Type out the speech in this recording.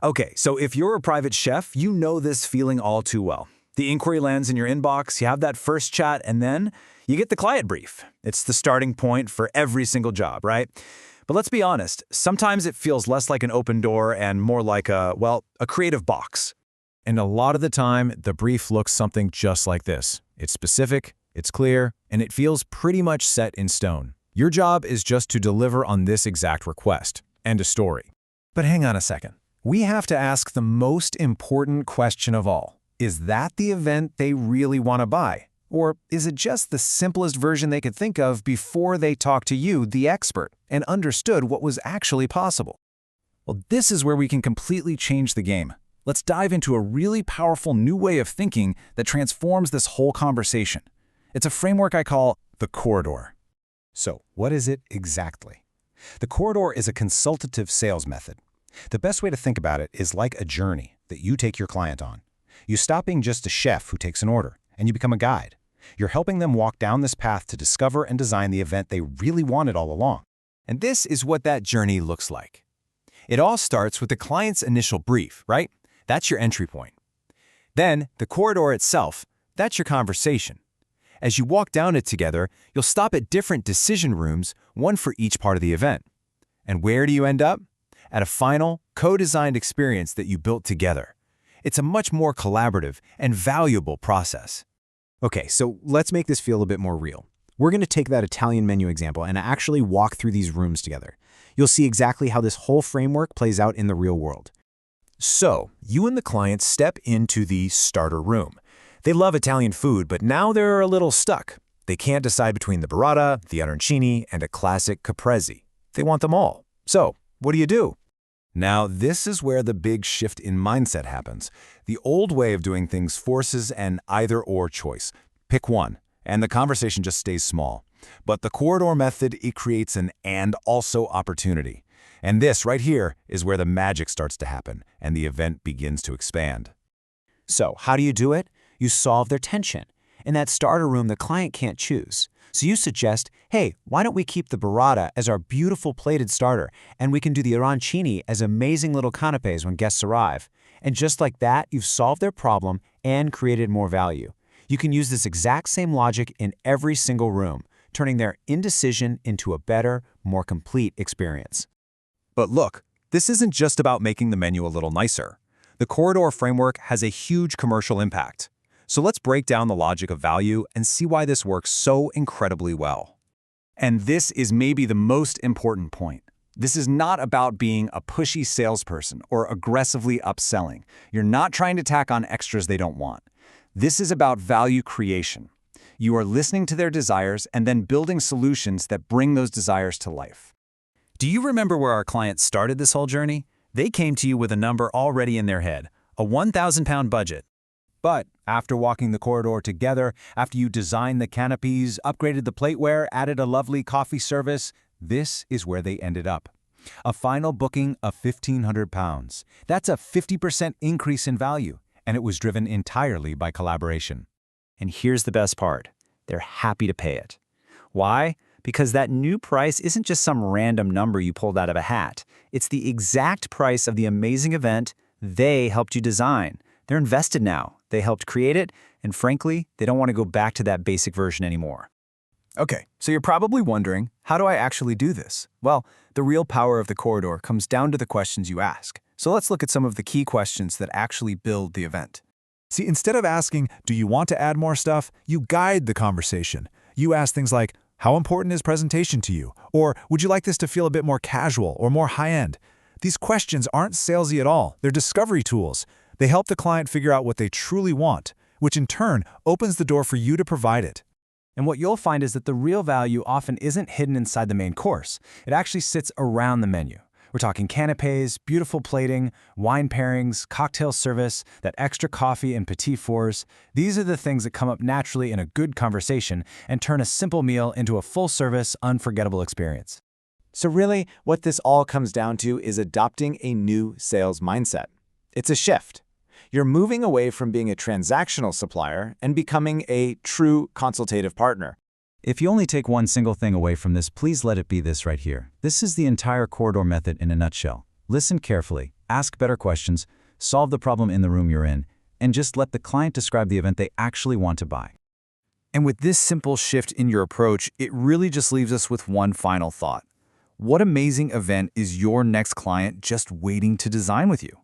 Okay, so if you're a private chef, you know this feeling all too well. The inquiry lands in your inbox, you have that first chat, and then you get the client brief. It's the starting point for every single job, right? But let's be honest, sometimes it feels less like an open door and more like a creative box. And a lot of the time, the brief looks something just like this. It's specific, it's clear, and it feels pretty much set in stone. Your job is just to deliver on this exact request. End of story. But hang on a second. We have to ask the most important question of all. Is that the event they really want to buy? Or is it just the simplest version they could think of before they talked to you, the expert, and understood what was actually possible? Well, this is where we can completely change the game. Let's dive into a really powerful new way of thinking that transforms this whole conversation. It's a framework I call the corridor. So, what is it exactly? The corridor is a consultative sales method. The best way to think about it is like a journey that you take your client on. You stop being just a chef who takes an order, and you become a guide. You're helping them walk down this path to discover and design the event they really wanted all along. And this is what that journey looks like. It all starts with the client's initial brief, right? That's your entry point. Then, the corridor itself, that's your conversation. As you walk down it together, you'll stop at different decision rooms, one for each part of the event. And where do you end up? At a final, co-designed experience that you built together. It's a much more collaborative and valuable process. Okay, so let's make this feel a bit more real. We're going to take that Italian menu example and actually walk through these rooms together. You'll see exactly how this whole framework plays out in the real world. So, you and the client step into the starter room. They love Italian food, but now they're a little stuck. They can't decide between the burrata, the arancini, and a classic caprese. They want them all. So, what do? Now, this is where the big shift in mindset happens. The old way of doing things forces an either-or choice. Pick one, and the conversation just stays small. But the corridor method, it creates an and also opportunity. And this right here is where the magic starts to happen, and the event begins to expand. So, how do you do it? You solve their tension. In that starter room, the client can't choose. So you suggest, hey, why don't we keep the burrata as our beautiful plated starter, and we can do the arancini as amazing little canapés when guests arrive. And just like that, you've solved their problem and created more value. You can use this exact same logic in every single room, turning their indecision into a better, more complete experience. But look, this isn't just about making the menu a little nicer. The corridor framework has a huge commercial impact. So let's break down the logic of value and see why this works so incredibly well. And this is maybe the most important point. This is not about being a pushy salesperson or aggressively upselling. You're not trying to tack on extras they don't want. This is about value creation. You are listening to their desires and then building solutions that bring those desires to life. Do you remember where our client started this whole journey? They came to you with a number already in their head, a £1,000 budget. But after walking the corridor together, after you designed the canapés, upgraded the plateware, added a lovely coffee service, this is where they ended up. A final booking of £1,500. That's a 50% increase in value, and it was driven entirely by collaboration. And here's the best part. They're happy to pay it. Why? Because that new price isn't just some random number you pulled out of a hat. It's the exact price of the amazing event they helped you design. They're invested now. They helped create it, and frankly, they don't want to go back to that basic version anymore. Okay, so you're probably wondering, how do I actually do this? Well, the real power of the corridor comes down to the questions you ask. So let's look at some of the key questions that actually build the event. See, instead of asking, do you want to add more stuff, you guide the conversation. You ask things like, how important is presentation to you? Or would you like this to feel a bit more casual or more high-end? These questions aren't salesy at all. They're discovery tools. They help the client figure out what they truly want, which in turn opens the door for you to provide it. And what you'll find is that the real value often isn't hidden inside the main course. It actually sits around the menu. We're talking canapés, beautiful plating, wine pairings, cocktail service, that extra coffee and petit fours. These are the things that come up naturally in a good conversation and turn a simple meal into a full-service, unforgettable experience. So really, what this all comes down to is adopting a new sales mindset. It's a shift. You're moving away from being a transactional supplier and becoming a true consultative partner. If you only take one single thing away from this, please let it be this right here. This is the entire corridor method in a nutshell. Listen carefully, Ask better questions, solve the problem in the room you're in, and just let the client describe the event they actually want to buy. And with this simple shift in your approach, it really just leaves us with one final thought. What amazing event is your next client just waiting to design with you?